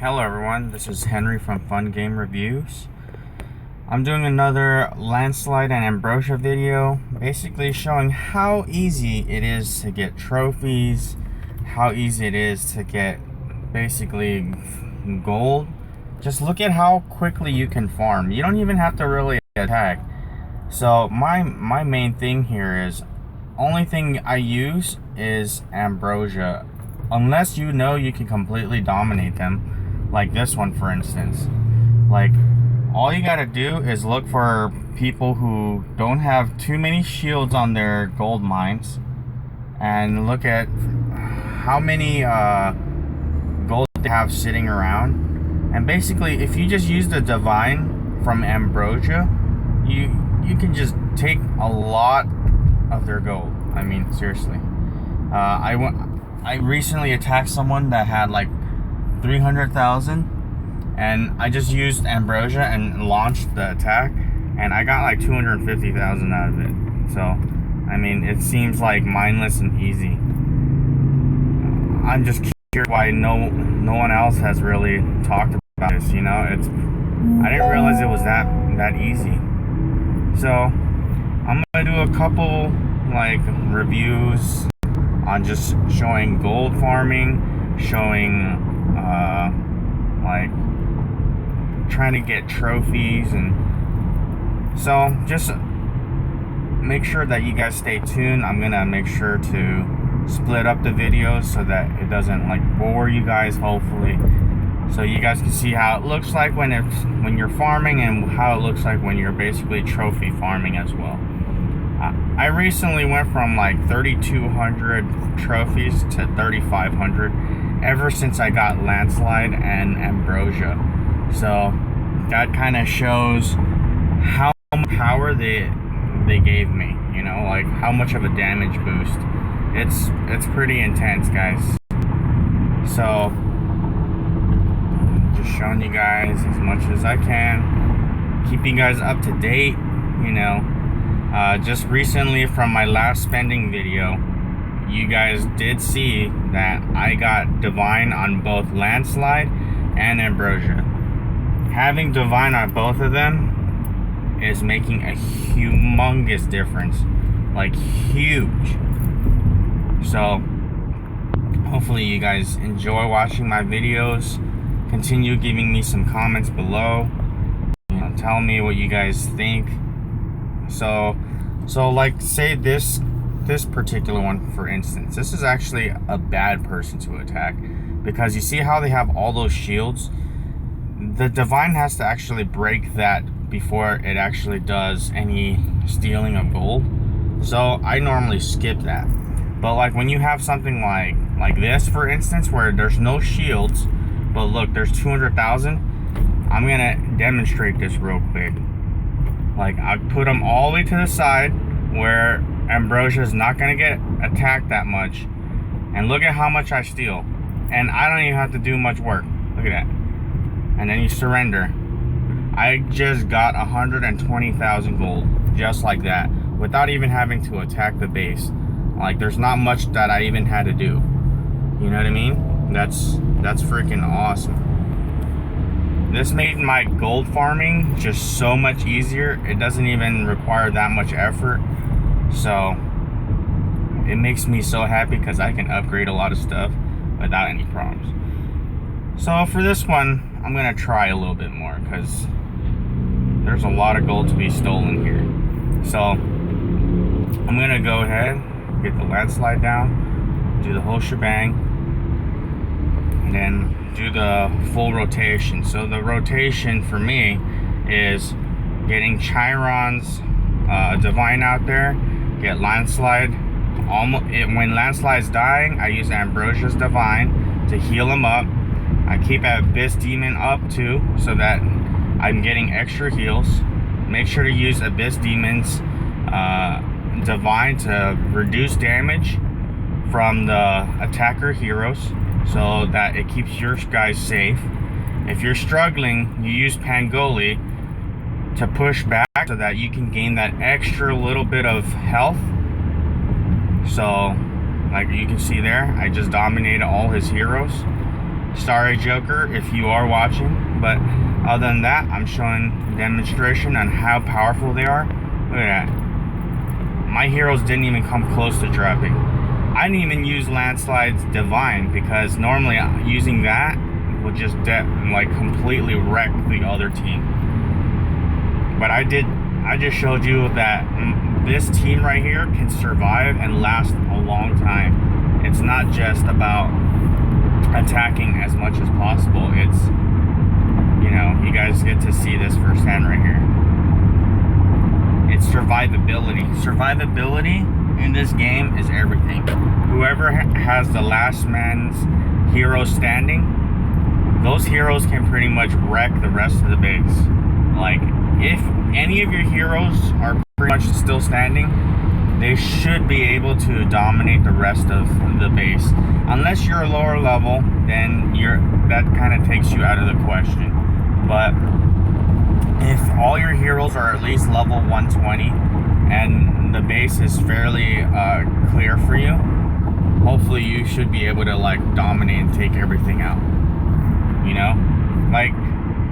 Hello everyone, this is Henry from Fun Game Reviews. I'm doing another landslide and ambrosia video, basically showing how easy it is to get trophies, how easy it is to get basically gold. Just look at how quickly you can farm. You don't even have to really attack. So my main thing here is, only thing I use is ambrosia, unless you know you can completely dominate them. Like this one, for instance. Like, all you gotta do is look for people who don't have too many shields on their gold mines, and look at how many gold they have sitting around. And basically, if you just use the divine from ambrosia, you can just take a lot of their gold. I mean, seriously. I recently attacked someone that had like 300,000, and I just used ambrosia and launched the attack, and I got like 250,000 out of it. So I mean, it seems like mindless and easy. I'm just curious why no one else has really talked about this. You know, I didn't realize it was that easy. So I'm gonna do a couple like reviews on just showing gold farming, showing like trying to get trophies, and so just make sure that you guys stay tuned. I'm gonna make sure to split up the videos so that it doesn't like bore you guys, hopefully, so you guys can see how it looks like when you're farming, and how it looks like when you're basically trophy farming as well. I recently went from like 3,200 trophies to 3,500 ever since I got landslide and ambrosia. So that kind of shows how much power they gave me, you know, like how much of a damage boost. It's pretty intense, guys. So just showing you guys as much as I can, keep you guys up to date, you know. Just recently, from my last spending video, you guys did see that I got divine on both landslide and ambrosia. Having divine on both of them is making a humongous difference, like huge. So hopefully you guys enjoy watching my videos. Continue giving me some comments below, you know, tell me what you guys think. So like, say this particular one, for instance, this is actually a bad person to attack, because you see how they have all those shields. The divine has to actually break that before it actually does any stealing of gold. So I normally skip that. But like when you have something like this, for instance, where there's no shields, but look, there's 200,000. I'm gonna demonstrate this real quick. Like, I put them all the way to the side where ambrosia is not gonna get attacked that much, and look at how much I steal, and I don't even have to do much work. Look at that. And then you surrender. I just got 120,000 gold just like that, without even having to attack the base. Like, there's not much that I even had to do. You know what I mean? That's freaking awesome. This made my gold farming just so much easier. It doesn't even require that much effort. So it makes me so happy, because I can upgrade a lot of stuff without any problems. So for this one, I'm gonna try a little bit more, because there's a lot of gold to be stolen here. So I'm gonna go ahead, get the landslide down, do the whole shebang, and then do the full rotation. So the rotation for me is getting Chiron's divine out there, get landslide. When landslide's dying, I use ambrosia's divine to heal him up. I keep abyss demon up too, so that I'm getting extra heals. Make sure to use abyss demon's divine to reduce damage from the attacker heroes, so that it keeps your guys safe. If you're struggling, you use Pangoli to push back, so that you can gain that extra little bit of health. So like you can see there, I just dominated all his heroes. Sorry, Joker, if you are watching. But other than that, I'm showing a demonstration on how powerful they are. Look at that. My heroes didn't even come close to dropping. I didn't even use Landslide's Divine because normally using that will just like completely wreck the other team. But I just showed you that this team right here can survive and last a long time. It's not just about attacking as much as possible. It's, you know, you guys get to see this firsthand right here. It's survivability. Survivability in this game is everything. Whoever has the last man's hero standing, those heroes can pretty much wreck the rest of the base. Like, if any of your heroes are pretty much still standing, they should be able to dominate the rest of the base. Unless you're a lower level, then that kind of takes you out of the question. But if all your heroes are at least level 120 and the base is fairly clear for you, hopefully you should be able to like dominate and take everything out. You know, like,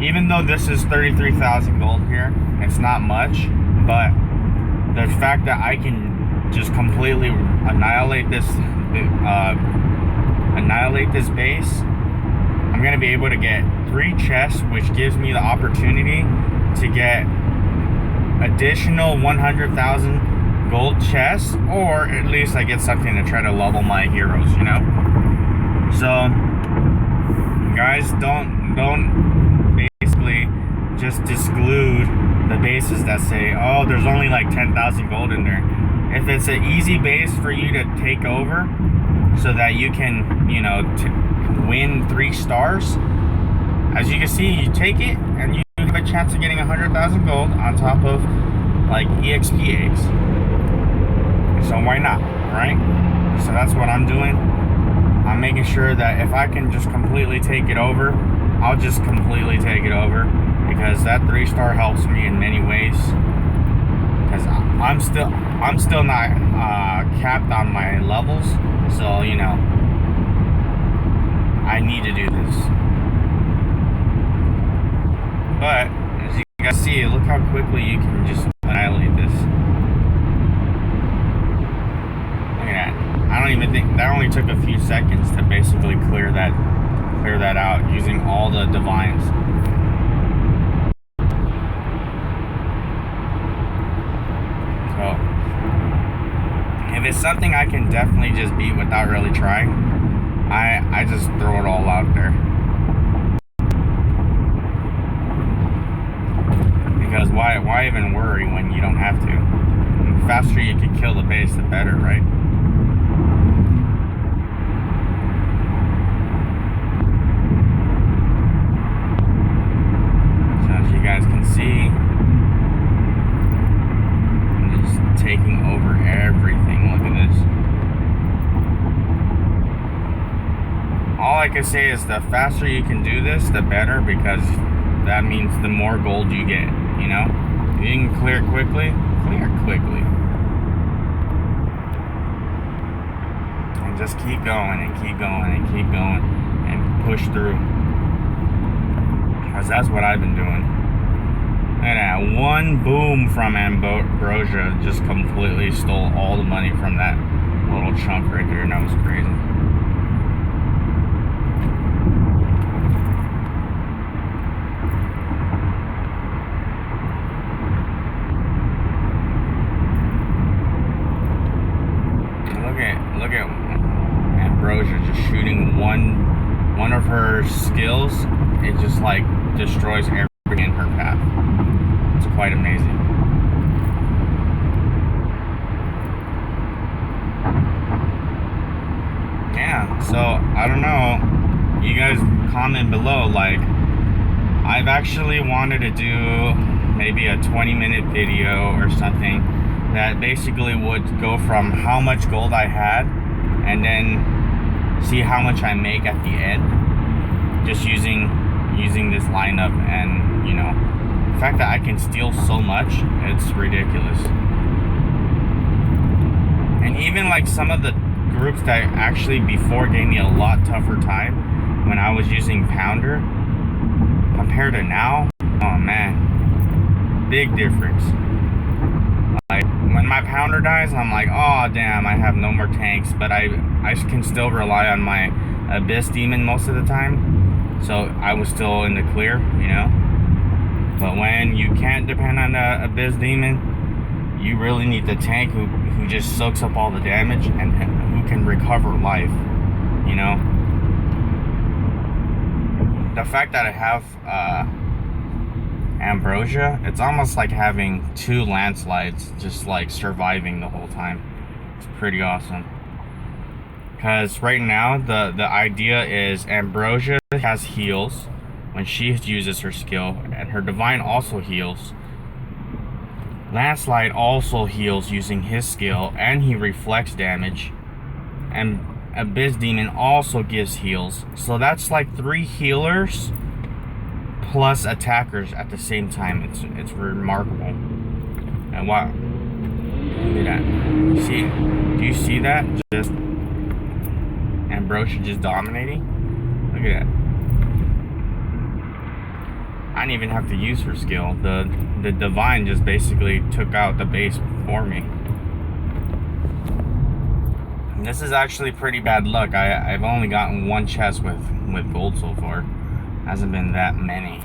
even though this is 33,000 gold here, it's not much, but the fact that I can just completely annihilate this base, I'm gonna be able to get 3 chests, which gives me the opportunity to get additional 100,000 gold chests, or at least I get something to try to level my heroes, you know. So guys, don't basically just exclude the bases that say, oh, there's only like 10,000 gold in there. If it's an easy base for you to take over so that you can, you know, win 3 stars, as you can see, you take it and you have a chance of getting 100,000 gold on top of like EXP eggs. So why not, right? So that's what I'm doing. I'm making sure that if I can just completely take it over, I'll just completely take it over, because that 3-star helps me in many ways. Because I'm still not capped on my levels, so you know, I need to do this. But as you guys see, look how quickly you can just annihilate this. Look at that. I don't even think that only took a few seconds to basically clear that out using all the divines. So if it's something I can definitely just beat without really trying, I just throw it all out there. Because why even worry when you don't have to? The faster you can kill the base, the better, right? So as you guys can see, I'm just taking over everything. Look at this. All I can say is the faster you can do this, the better, because that means the more gold you get, you know? If you can clear quickly, clear quickly. And just keep going and keep going and keep going and push through. Because that's what I've been doing. And that one boom from Ambrosia just completely stole all the money from that little chunk right there, and that was crazy. Look at Ambrosia just shooting one of her skills. It just like destroys everything in her path. It's quite amazing. Yeah, so I don't know. You guys comment below. Like, I've actually wanted to do maybe a 20-minute video or something that basically would go from how much gold I had and then see how much I make at the end, just using this lineup. And you know, the fact that I can steal so much, it's ridiculous. And even like some of the groups that actually before gave me a lot tougher time, when I was using Pounder compared to now, oh man, big difference. Like when my Pounder dies, I'm like, oh damn, I have no more tanks, but I can still rely on my Abyss Demon most of the time, so I was still in the clear, you know. But when you can't depend on the Abyss Demon, you really need the tank who just soaks up all the damage and who can recover life, you know. The fact that I have Ambrosia, it's almost like having 2 landslides just like surviving the whole time. It's pretty awesome. Because right now the idea is Ambrosia has heals when she uses her skill, and her Divine also heals. Landslide also heals using his skill, and he reflects damage. And Abyss Demon also gives heals. So that's like 3 healers plus attackers at the same time. It's remarkable. And wow, look at that. See? Do you see that? Just Ambrosia just dominating. Look at that. I didn't even have to use her skill. The Divine just basically took out the base for me. And this is actually pretty bad luck. I've only gotten 1 chest with gold so far. Hasn't been that many.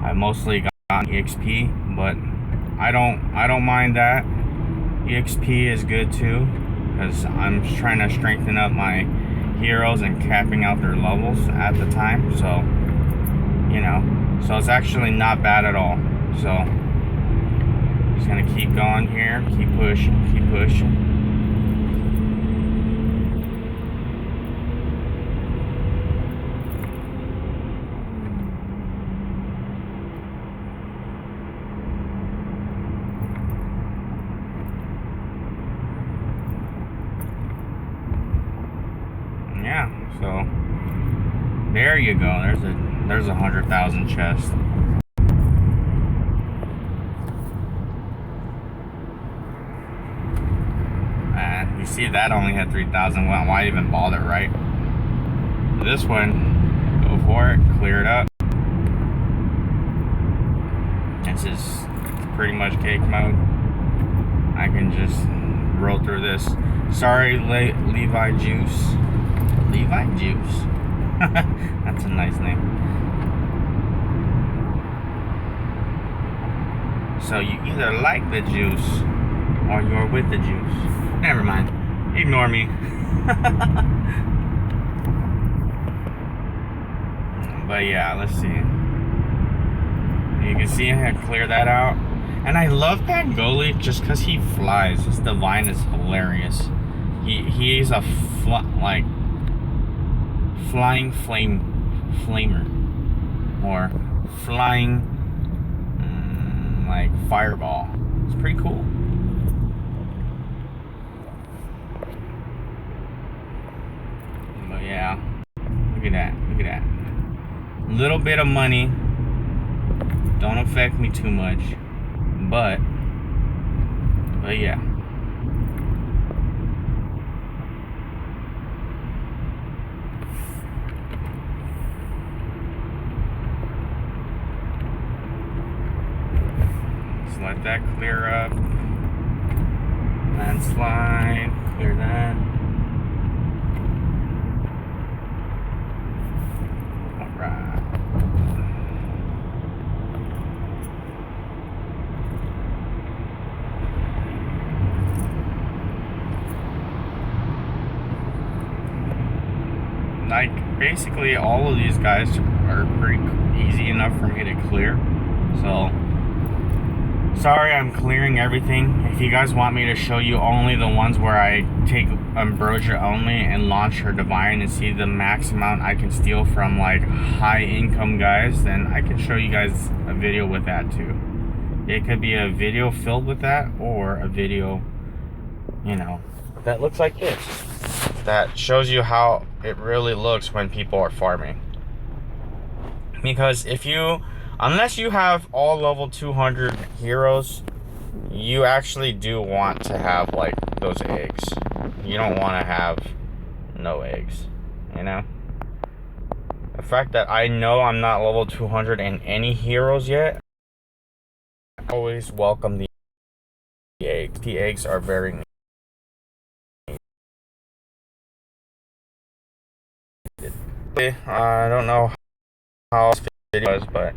I've mostly gotten EXP, but I don't mind that. EXP is good too, because I'm trying to strengthen up my heroes and capping out their levels at the time, so you know, so it's actually not bad at all. So just gonna keep going here, keep pushing. Yeah, so there you go. There's 100,000 chests. And you see that only had 3,000. Well, why even bother, right? This one, go for it, clear it up. This is pretty much cake mode. I can just roll through this. Sorry, Levi Juice. Levi Juice. That's a nice name. So you either like the juice or you're with the juice. Never mind. Ignore me. But yeah, let's see. You can see I had cleared that out. And I love Pangoli just because he flies. His Divine is hilarious. He's a flying flamer, or flying like fireball. It's pretty cool. But yeah, look at that, look at that. Little bit of money, don't affect me too much, but yeah. Let that clear up. Landslide, clear that. Alright. Like, basically all of these guys are pretty easy enough for me to clear. So sorry, I'm clearing everything. If you guys want me to show you only the ones where I take Ambrosia only and launch her Divine and see the max amount I can steal from like high income guys, then I can show you guys a video with that too. It could be a video filled with that, or a video, you know, that looks like this. That shows you how it really looks when people are farming. Because unless you have all level 200 heroes, you actually do want to have like those eggs. You don't want to have no eggs, you know? The fact that I know I'm not level 200 in any heroes yet, I always welcome the eggs. The eggs are very needed. I don't know how this video was, but